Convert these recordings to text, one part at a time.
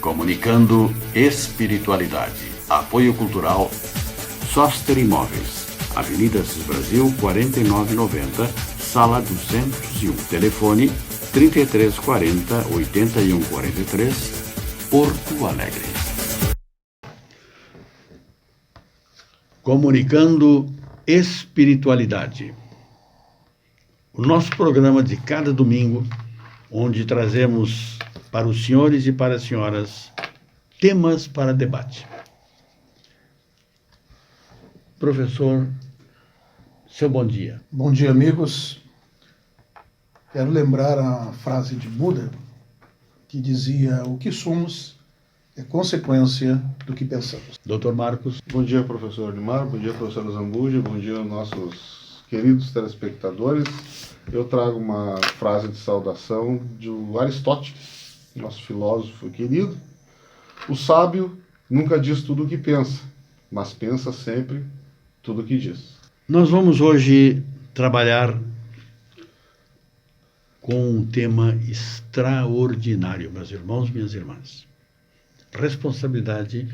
Comunicando espiritualidade. Apoio Cultural Soster Imóveis. Avenida Assis Brasil, 4990, Sala 201. Telefone 3340-8143, Porto Alegre. Comunicando espiritualidade. O nosso programa de cada domingo, onde trazemos para os senhores e para as senhoras temas para debate. Professor, seu bom dia. Bom dia, amigos. Quero lembrar a frase de Buda, que dizia: o que somos é consequência do que pensamos. Doutor Marcos. Bom dia, professor Limar. Bom dia, professor Zambuja. Bom dia, nossos queridos telespectadores. Eu trago uma frase de saudação de Aristóteles, nosso filósofo querido. O sábio nunca diz tudo o que pensa, mas pensa sempre tudo o que diz. Nós vamos hoje trabalhar com um tema extraordinário, meus irmãos, minhas irmãs. Responsabilidade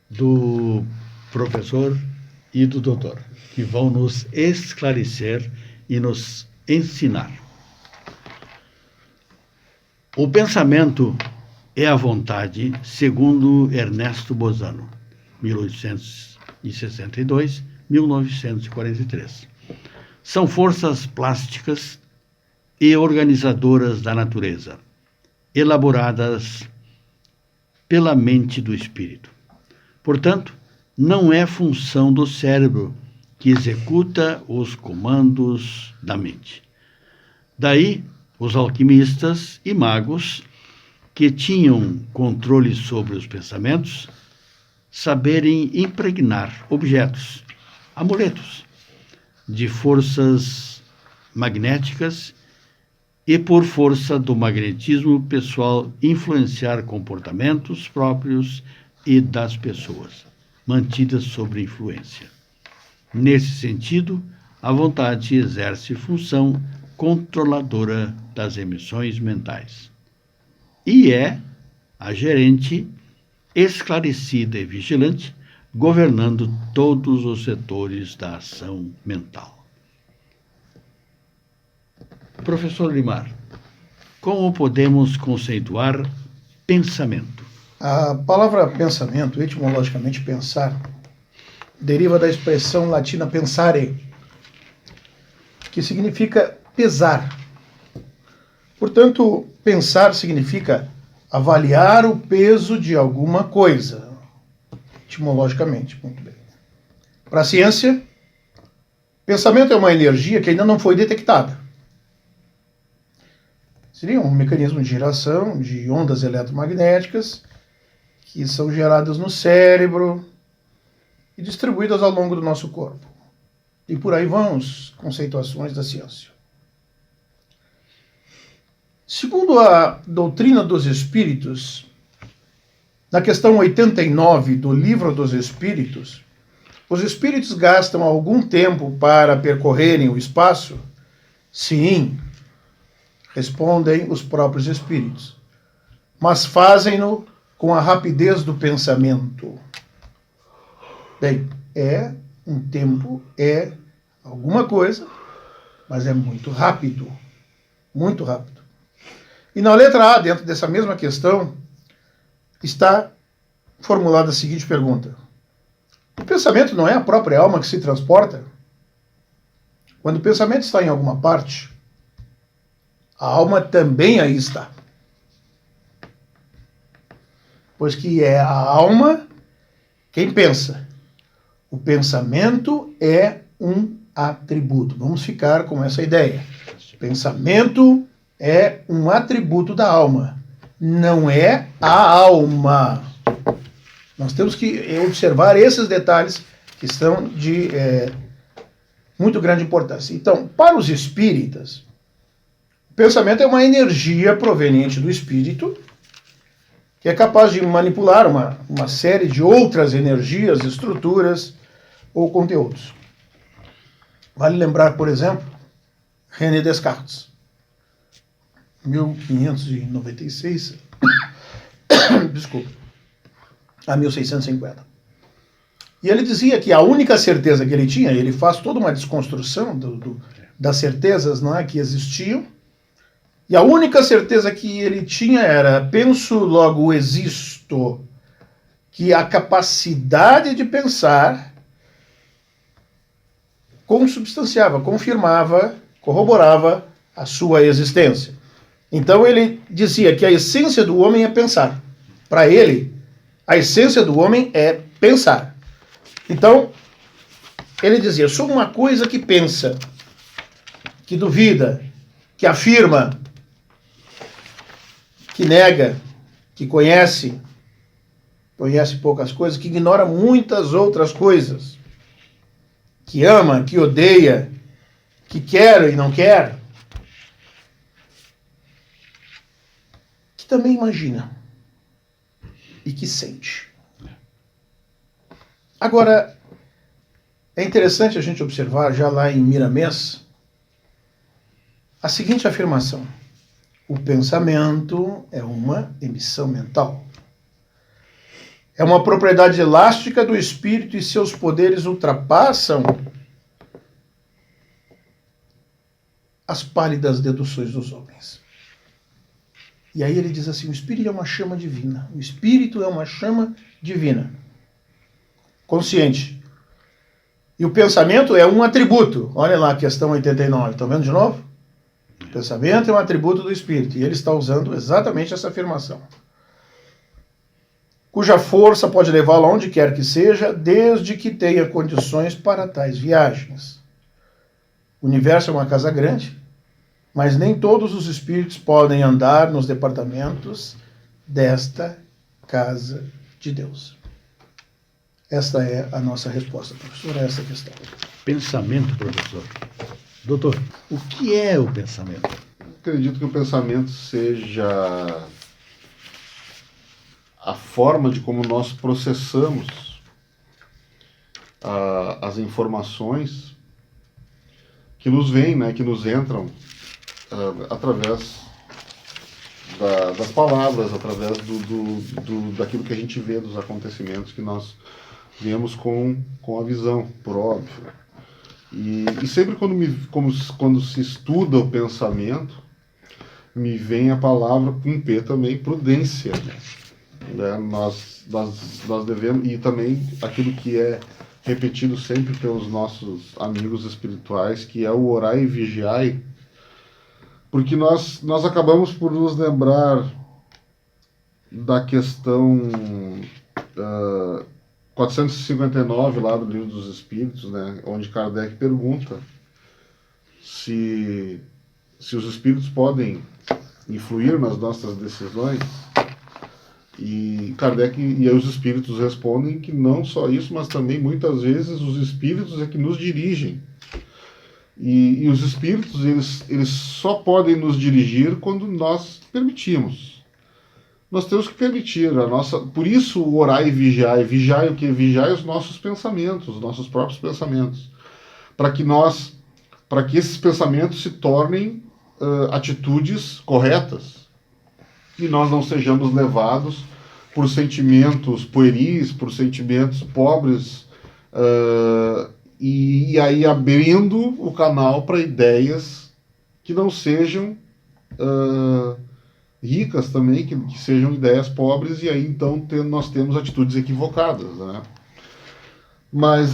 do professor e do doutor, que vão nos esclarecer e nos ensinar. O pensamento é a vontade, segundo Ernesto Bozano, 1862-1943. São forças plásticas e organizadoras da natureza, elaboradas pela mente do espírito. Portanto, não é função do cérebro que executa os comandos da mente. Daí, os alquimistas e magos, que tinham controle sobre os pensamentos, saberem impregnar objetos, amuletos, de forças magnéticas e, por força do magnetismo pessoal, influenciar comportamentos próprios e das pessoas, mantidas sob influência. Nesse sentido, a vontade exerce função controladora das emissões mentais e é a gerente esclarecida e vigilante, governando todos os setores da ação mental. Professor Limar, como podemos conceituar pensamento? A palavra pensamento, etimologicamente pensar, deriva da expressão latina pensare, que significa pesar. Portanto, pensar significa avaliar o peso de alguma coisa, etimologicamente, muito bem. Para a ciência, pensamento é uma energia que ainda não foi detectada. Seria um mecanismo de geração de ondas eletromagnéticas que são geradas no cérebro e distribuídas ao longo do nosso corpo. E por aí vão as conceituações da ciência. Segundo a doutrina dos espíritos, na questão 89 do Livro dos Espíritos, os espíritos gastam algum tempo para percorrerem o espaço? Sim, respondem os próprios espíritos, mas fazem-no com a rapidez do pensamento. Bem, é um tempo, é alguma coisa, mas é muito rápido, muito rápido. E na letra A, dentro dessa mesma questão, está formulada a seguinte pergunta: o pensamento não é a própria alma que se transporta? Quando o pensamento está em alguma parte, a alma também aí está. Pois que é a alma quem pensa. O pensamento é um atributo. Vamos ficar com essa ideia. Pensamento é um atributo da alma. Não é a alma. Nós temos que observar esses detalhes que são de muito grande importância. Então, para os espíritas, o pensamento é uma energia proveniente do espírito que é capaz de manipular uma série de outras energias, estruturas ou conteúdos. Vale lembrar, por exemplo, René Descartes, 1596, desculpa, a 1650. E ele dizia que a única certeza que ele tinha, ele faz toda uma desconstrução das certezas, não é, que existiam, e a única certeza que ele tinha era: penso, logo existo, que a capacidade de pensar consubstanciava, confirmava, corroborava a sua existência. Então ele dizia que a essência do homem é pensar. Para ele, a essência do homem é pensar. Então, ele dizia: sou uma coisa que pensa, que duvida, que afirma, que nega, que conhece poucas coisas, que ignora muitas outras coisas, que ama, que odeia, que quer e não quer, que também imagina e que sente. Agora, é interessante a gente observar, já lá em Miramês, a seguinte afirmação: o pensamento é uma emissão mental. É uma propriedade elástica do espírito e seus poderes ultrapassam as pálidas deduções dos homens. E aí ele diz assim: o espírito é uma chama divina. O espírito é uma chama divina, consciente. E o pensamento é um atributo. Olha lá a questão 89. Estão vendo de novo? O pensamento é um atributo do espírito. E ele está usando exatamente essa afirmação, cuja força pode levá-lo aonde quer que seja, desde que tenha condições para tais viagens. O universo é uma casa grande, mas nem todos os espíritos podem andar nos departamentos desta casa de Deus. Esta é a nossa resposta, professor, a essa questão. Pensamento, professor. Doutor, o que é o pensamento? Acredito que o pensamento seja a forma de como nós processamos as informações que nos vêm, né, que nos entram através das palavras, através daquilo que a gente vê, dos acontecimentos que nós vemos com a visão, por óbvio. E sempre quando se estuda o pensamento, me vem a palavra com P também, prudência. Né? Nós devemos, e também aquilo que é repetido sempre pelos nossos amigos espirituais, que é o orai e vigiai, porque nós acabamos por nos lembrar da questão 459 lá do Livro dos Espíritos, né, onde Kardec pergunta se os espíritos podem influir nas nossas decisões. E Kardec e os espíritos respondem que não só isso, mas também muitas vezes os espíritos é que nos dirigem. E os espíritos, eles só podem nos dirigir quando nós permitimos. Nós temos que permitir a nossa... Por isso o orai e vigiai. Vigiai o quê? Vigiai os nossos pensamentos, os nossos próprios pensamentos. Para que esses pensamentos se tornem atitudes corretas. E nós não sejamos levados por sentimentos pueris, por sentimentos pobres, e aí abrindo o canal para ideias que não sejam ricas também, que sejam ideias pobres, e aí então nós temos atitudes equivocadas, né? Mas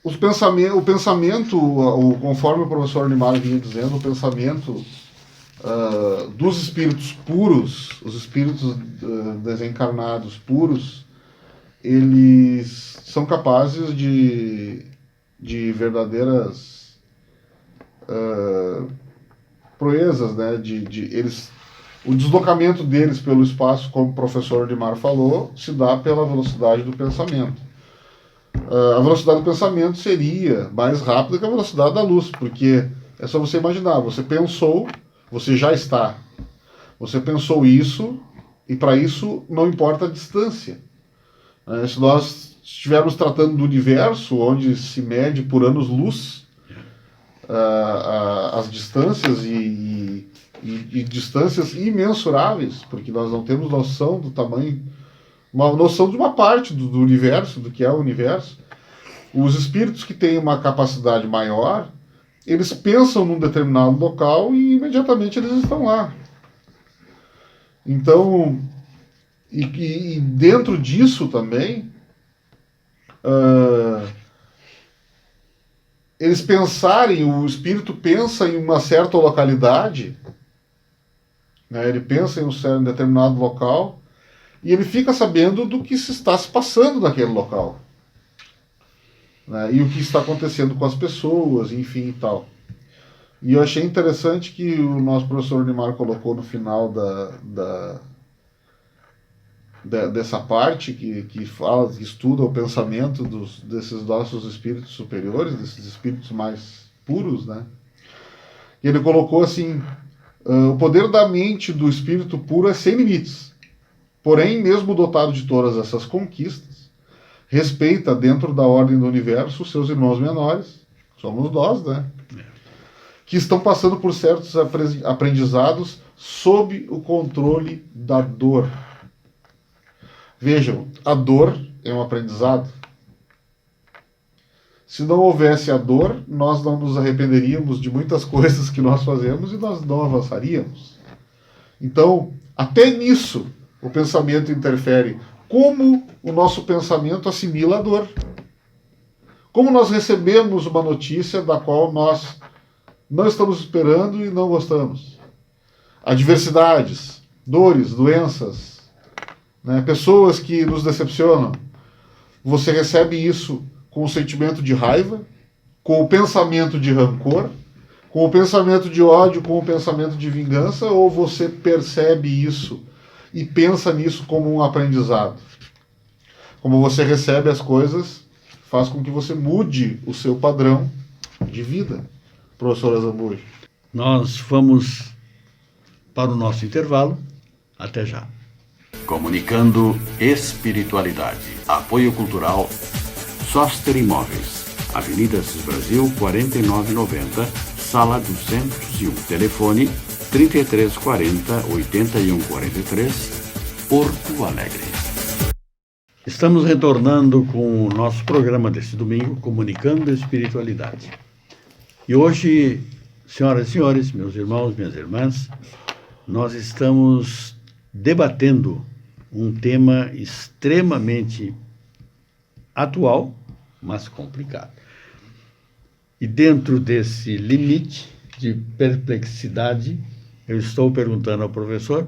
o pensamento, conforme o professor Niemeyer vinha dizendo, o pensamento dos espíritos puros, os espíritos desencarnados puros, eles são capazes de verdadeiras proezas, né? O deslocamento deles pelo espaço, como o professor Niemeyer falou, se dá pela velocidade do pensamento. A velocidade do pensamento seria mais rápida que a velocidade da luz, porque é só você imaginar, você pensou, você já está. Você pensou isso, e para isso não importa a distância. Se nós estivermos tratando do universo, onde se mede por anos-luz as distâncias e e distâncias imensuráveis, porque nós não temos noção do tamanho, uma noção de uma parte do universo, do que é o universo. Os espíritos que têm uma capacidade maior, eles pensam num determinado local e imediatamente eles estão lá. Então, e dentro disso também, eles pensarem, o espírito pensa em uma certa localidade, né, ele pensa em um determinado local, e ele fica sabendo do que se está se passando naquele local. Né, e o que está acontecendo com as pessoas, enfim e tal. E eu achei interessante que o nosso professor Neymar colocou no final dessa parte que fala, que estuda o pensamento desses nossos espíritos superiores, desses espíritos mais puros, né? E ele colocou assim, o poder da mente do espírito puro é sem limites. Porém, mesmo dotado de todas essas conquistas, respeita dentro da ordem do universo os seus irmãos menores, somos nós, né? Que estão passando por certos aprendizados sob o controle da dor. Vejam, a dor é um aprendizado. Se não houvesse a dor, nós não nos arrependeríamos de muitas coisas que nós fazemos e nós não avançaríamos. Então, até nisso, o pensamento interfere. Como o nosso pensamento assimila a dor? Como nós recebemos uma notícia da qual nós não estamos esperando e não gostamos? Adversidades, dores, doenças, né? Pessoas que nos decepcionam. Você recebe isso com o sentimento de raiva, com o pensamento de rancor, com o pensamento de ódio, com o pensamento de vingança, ou você percebe isso e pensa nisso como um aprendizado? Como você recebe as coisas, faz com que você mude o seu padrão de vida, professora Zambujo. Nós vamos para o nosso intervalo. Até já. Comunicando espiritualidade. Apoio Cultural Soster Imóveis. Avenida Assis Brasil, 4990, Sala 201. Telefone 3340-8143, Porto Alegre. Estamos retornando com o nosso programa desse domingo, Comunicando Espiritualidade. E hoje, senhoras e senhores, meus irmãos, minhas irmãs, nós estamos debatendo um tema extremamente atual, mas complicado. E dentro desse limite de perplexidade, eu estou perguntando ao professor,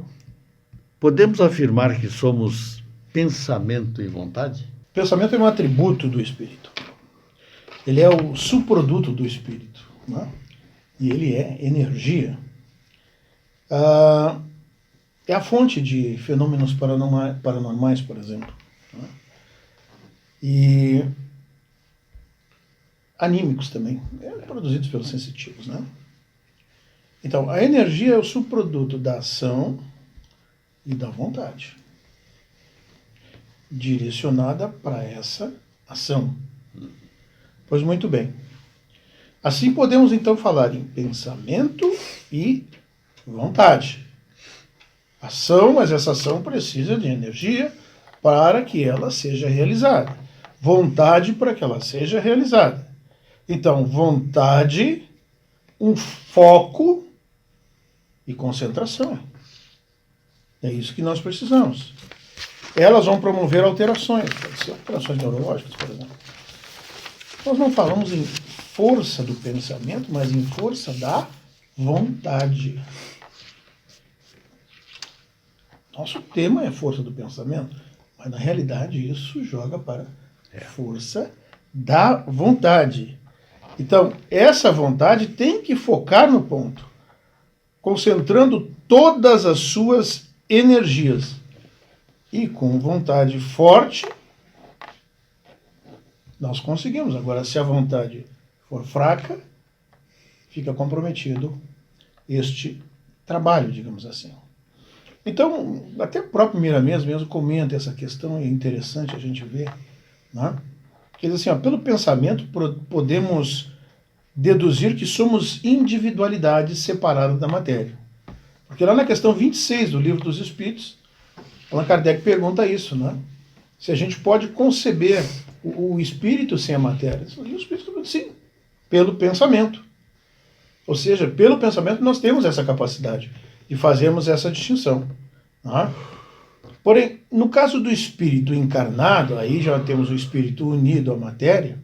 podemos afirmar que somos pensamento e vontade? Pensamento é um atributo do espírito. Ele é o subproduto do espírito, né? E ele é energia. É a fonte de fenômenos paranormais, por exemplo, né? E anímicos também, produzidos pelos sensitivos, né? Então, a energia é o subproduto da ação e da vontade, direcionada para essa ação. Pois muito bem. Assim podemos então falar em pensamento e vontade. Ação, mas essa ação precisa de energia para que ela seja realizada. Vontade para que ela seja realizada. Então, vontade, um foco e concentração. É isso que nós precisamos. Elas vão promover alterações, pode ser alterações neurológicas, por exemplo. Nós não falamos em força do pensamento, mas em força da vontade. Nosso tema é força do pensamento, mas na realidade isso joga para força da vontade. Então, essa vontade tem que focar no ponto, concentrando todas as suas energias. E com vontade forte, nós conseguimos. Agora, se a vontade for fraca, fica comprometido este trabalho, digamos assim. Então, até o próprio Miramês mesmo comenta essa questão, e é interessante a gente ver, né? Que ele diz assim, pelo pensamento podemos deduzir que somos individualidades separadas da matéria. Porque lá na questão 26 do Livro dos Espíritos, Allan Kardec pergunta isso, né? Se a gente pode conceber o espírito sem a matéria. E o espírito, sim, pelo pensamento. Ou seja, pelo pensamento nós temos essa capacidade de fazermos essa distinção. Né? Porém, no caso do espírito encarnado, aí já temos o espírito unido à matéria,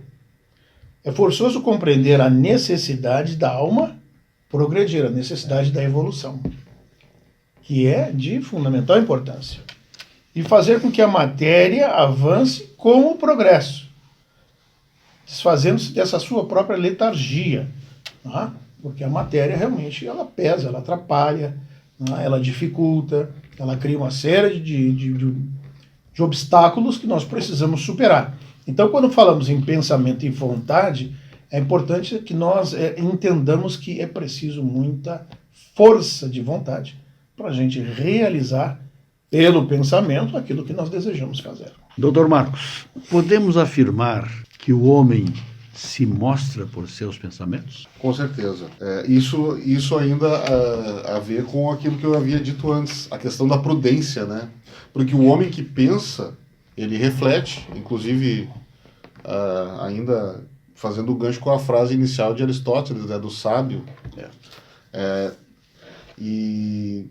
é forçoso compreender a necessidade da alma progredir, a necessidade da evolução, que é de fundamental importância, e fazer com que a matéria avance com o progresso, desfazendo-se dessa sua própria letargia, né? Porque a matéria realmente ela pesa, ela atrapalha, né? Ela dificulta, ela cria uma série de obstáculos que nós precisamos superar. Então, quando falamos em pensamento e vontade, é importante que nós entendamos que é preciso muita força de vontade para a gente realizar pelo pensamento aquilo que nós desejamos fazer. Doutor Marcos, podemos afirmar que o homem se mostra por seus pensamentos? Com certeza. Isso ainda a ver com aquilo que eu havia dito antes, a questão da prudência, né? Porque o homem que pensa, ele reflete, inclusive ainda fazendo o gancho com a frase inicial de Aristóteles, né, do sábio. E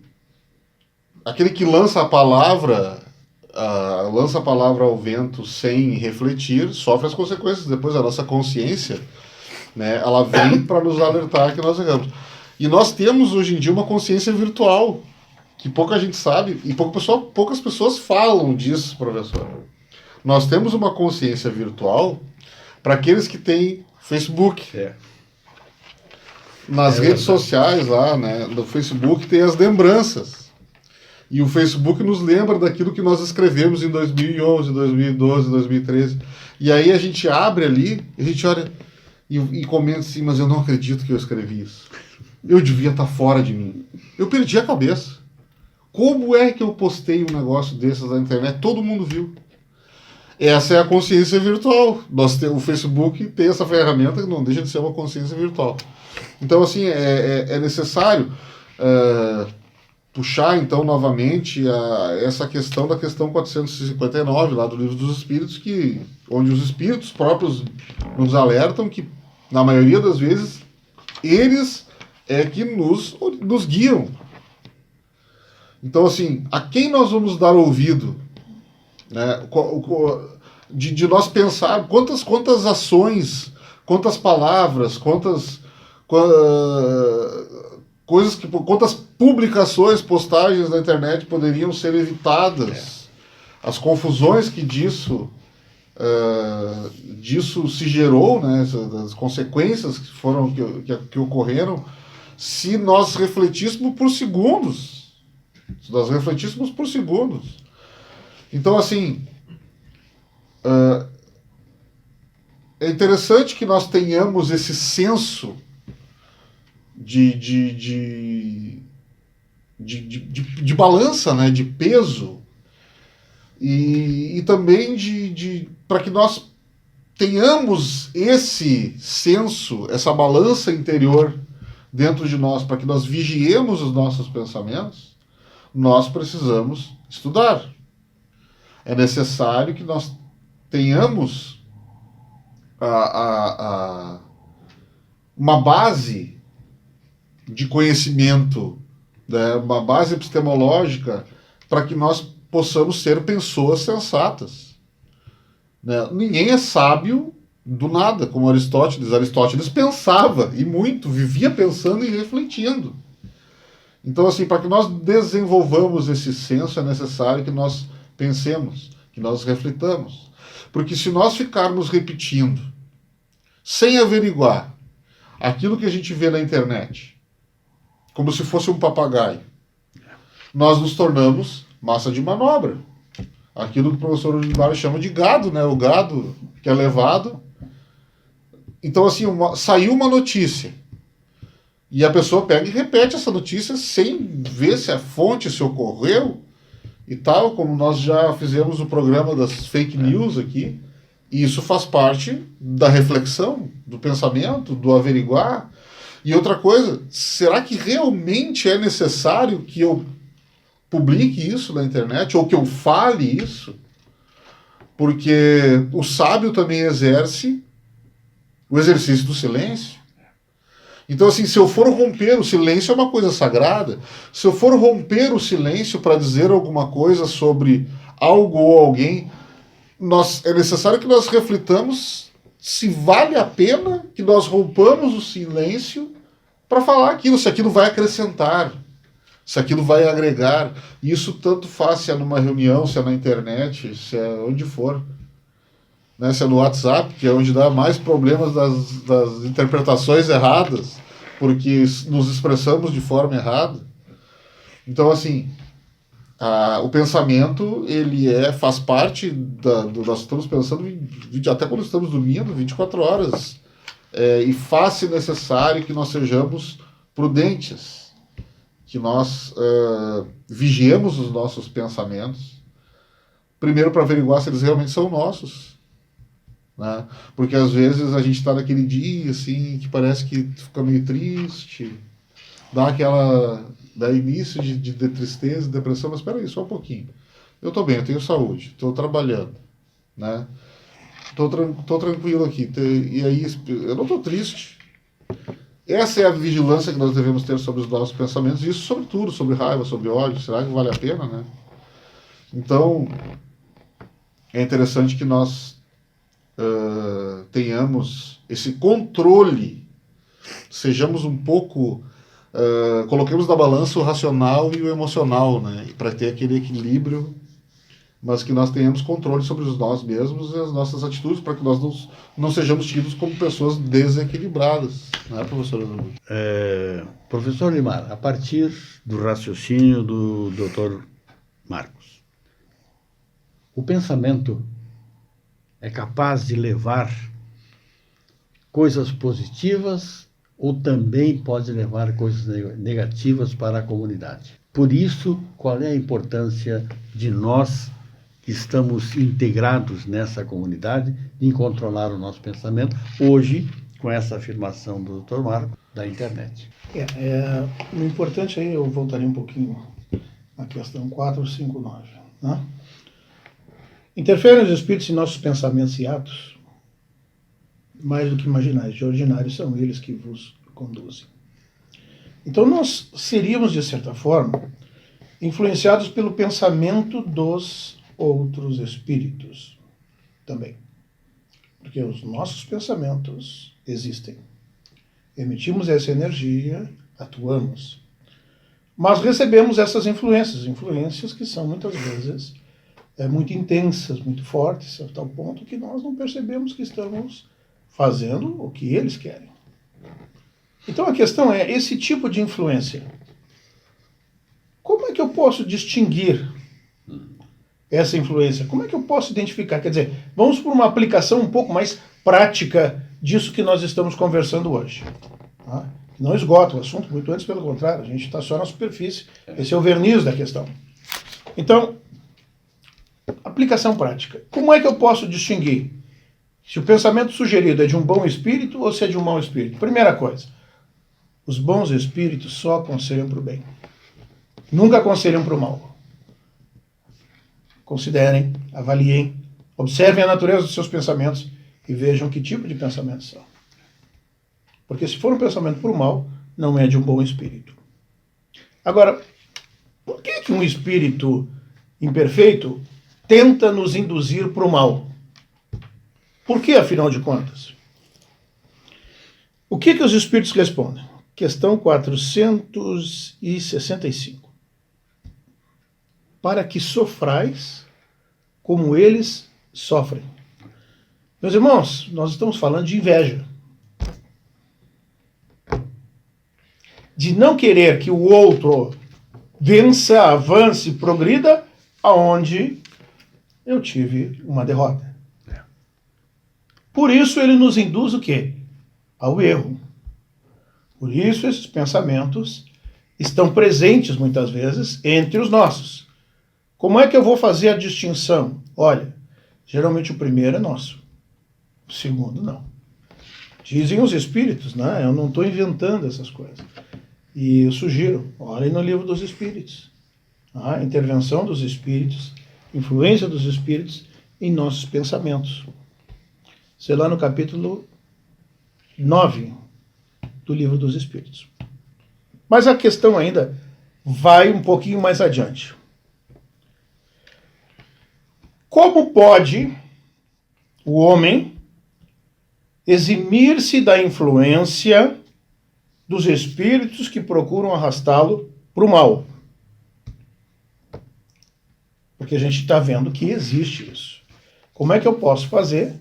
aquele que lança a palavra ao vento sem refletir, sofre as consequências. Depois a nossa consciência, né, ela vem para nos alertar que nós erramos. E nós temos hoje em dia uma consciência virtual, que pouca gente sabe, e poucas pessoas falam disso, professor. Nós temos uma consciência virtual para aqueles que têm Facebook. Nas redes sociais lá, né, no Facebook tem as lembranças. E o Facebook nos lembra daquilo que nós escrevemos em 2011, 2012, 2013. E aí a gente abre ali, a gente olha e comenta assim, mas eu não acredito que eu escrevi isso. Eu devia estar fora de mim. Eu perdi a cabeça. Como é que eu postei um negócio desses na internet? Todo mundo viu. Essa é a consciência virtual. O Facebook tem essa ferramenta que não deixa de ser uma consciência virtual. Então, assim, é necessário puxar, então, novamente essa questão da questão 459, lá do Livro dos Espíritos, onde os espíritos próprios nos alertam que, na maioria das vezes, eles é que nos guiam. Então, assim, a quem nós vamos dar ouvido? Né? De nós pensar quantas ações, quantas palavras, quantas publicações, postagens na internet poderiam ser evitadas, as confusões que disso se gerou, né, as consequências que ocorreram, se nós refletíssemos por segundos. Então, assim, é interessante que nós tenhamos esse senso de balança, né, de peso, e também para que nós tenhamos esse senso, essa balança interior dentro de nós, para que nós vigiemos os nossos pensamentos, nós precisamos estudar. É necessário que nós tenhamos uma base de conhecimento, né, uma base epistemológica, para que nós possamos ser pessoas sensatas. Né? Ninguém é sábio do nada, como Aristóteles. Aristóteles pensava, e muito, vivia pensando e refletindo. Então, assim, para que nós desenvolvamos esse senso, é necessário que nós pensemos, que nós reflitamos. Porque se nós ficarmos repetindo, sem averiguar, aquilo que a gente vê na internet, como se fosse um papagaio, nós nos tornamos massa de manobra. Aquilo que o professor Olivário chama de gado, né? O gado que é levado. Então, assim, saiu uma notícia, e a pessoa pega e repete essa notícia sem ver se a fonte se ocorreu e tal, como nós já fizemos o programa das fake news aqui. E isso faz parte da reflexão, do pensamento, do averiguar. E outra coisa, será que realmente é necessário que eu publique isso na internet, ou que eu fale isso? Porque o sábio também exerce o exercício do silêncio. Então, assim, se eu for romper, o silêncio é uma coisa sagrada. Se eu for romper o silêncio para dizer alguma coisa sobre algo ou alguém, é necessário que nós reflitamos se vale a pena que nós rompamos o silêncio para falar aquilo, se aquilo vai acrescentar, se aquilo vai agregar. Isso tanto faz se é numa reunião, se é na internet, se é onde for. Né, se é no WhatsApp, que é onde dá mais problemas das interpretações erradas, porque nos expressamos de forma errada. Então, assim, o pensamento, ele faz parte nós estamos pensando, até quando estamos dormindo, 24 horas. E faz-se necessário que nós sejamos prudentes, que nós vigiemos os nossos pensamentos, primeiro para averiguar se eles realmente são nossos. Né? Porque às vezes a gente está naquele dia assim, que parece que fica meio triste, dá início de tristeza, de depressão, mas espera aí, só um pouquinho. Eu estou bem, eu tenho saúde, estou trabalhando, né? Estou tranquilo aqui, e aí eu não estou triste. Essa é a vigilância que nós devemos ter sobre os nossos pensamentos, e isso sobre tudo, sobre raiva, sobre ódio. Será que vale a pena, né? Então, é interessante que nós tenhamos esse controle, sejamos um pouco, coloquemos na balança o racional e o emocional, né, para ter aquele equilíbrio, mas que nós tenhamos controle sobre nós mesmos e as nossas atitudes, para que nós não sejamos tidos como pessoas desequilibradas, né, professor Zambujo? Professor Limar, a partir do raciocínio do Dr. Marcos, o pensamento é capaz de levar coisas positivas ou também pode levar coisas negativas para a comunidade. Por isso, qual é a importância de nós que estamos integrados nessa comunidade em controlar o nosso pensamento, hoje, com essa afirmação do Dr. Marco, da internet? O importante aí, eu voltaria um pouquinho na questão 459, né? Interferem os espíritos em nossos pensamentos e atos, mais do que imaginais, de ordinário são eles que vos conduzem. Então nós seríamos, de certa forma, influenciados pelo pensamento dos outros espíritos também. Porque os nossos pensamentos existem. Emitimos essa energia, atuamos. Mas recebemos essas influências que são muitas vezes muito intensas, muito fortes, a tal ponto que nós não percebemos que estamos fazendo o que eles querem. Então a questão é, esse tipo de influência, como é que eu posso distinguir essa influência? Como é que eu posso identificar? Quer dizer, vamos por uma aplicação um pouco mais prática disso que nós estamos conversando hoje. Tá? Não esgota o assunto, muito antes, pelo contrário, a gente está só na superfície, esse é o verniz da questão. Então, aplicação prática. Como é que eu posso distinguir se o pensamento sugerido é de um bom espírito ou se é de um mau espírito? Primeira coisa, os bons espíritos só aconselham para o bem. Nunca aconselham para o mal. Considerem, avaliem, observem a natureza dos seus pensamentos e vejam que tipo de pensamentos são. Porque se for um pensamento para o mal, não é de um bom espírito. Agora, por que um espírito imperfeito tenta nos induzir para o mal? Por que, afinal de contas? O que os espíritos respondem? Questão 465. Para que sofrais como eles sofrem. Meus irmãos, nós estamos falando de inveja. De não querer que o outro vença, avance, progrida, aonde eu tive uma derrota. Por isso ele nos induz o quê? Ao erro. Por isso esses pensamentos estão presentes muitas vezes entre os nossos. Como é que eu vou fazer a distinção? Olha, geralmente o primeiro é nosso, o segundo não. Dizem os espíritos, né? Eu não estou inventando essas coisas. E eu sugiro, olhem no livro dos espíritos. A intervenção dos espíritos, influência dos espíritos em nossos pensamentos. Sei lá no capítulo 9 do livro dos espíritos. Mas a questão ainda vai um pouquinho mais adiante. Como pode o homem eximir-se da influência dos espíritos que procuram arrastá-lo para o mal? Porque a gente está vendo que existe isso. Como é que eu posso fazer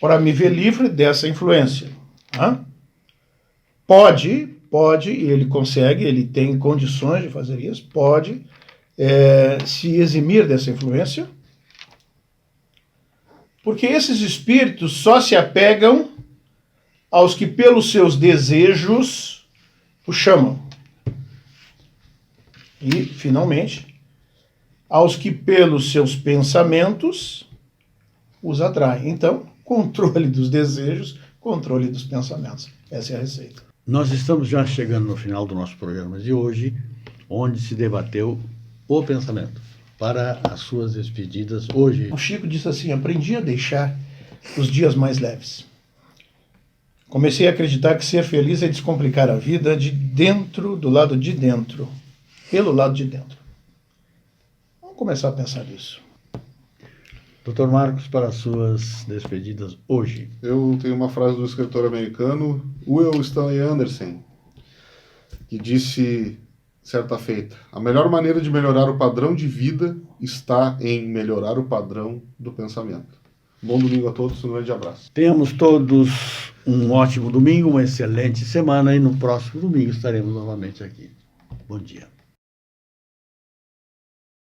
para me ver livre dessa influência? Pode, e ele consegue, ele tem condições de fazer isso, pode se eximir dessa influência, porque esses espíritos só se apegam aos que pelos seus desejos o chamam. E, finalmente, aos que pelos seus pensamentos os atraem. Então, controle dos desejos, controle dos pensamentos. Essa é a receita. Nós estamos já chegando no final do nosso programa de hoje, onde se debateu o pensamento para as suas despedidas hoje. O Chico disse assim: aprendi a deixar os dias mais leves. Comecei a acreditar que ser feliz é descomplicar a vida de dentro, do lado de dentro, pelo lado de dentro. Vamos começar a pensar nisso. Dr. Marcos, para as suas despedidas hoje. Eu tenho uma frase do escritor americano Will Stanley Anderson, que disse, certa feita, a melhor maneira de melhorar o padrão de vida está em melhorar o padrão do pensamento. Bom domingo a todos, um grande abraço. Tenhamos todos um ótimo domingo, uma excelente semana e no próximo domingo estaremos novamente aqui. Bom dia.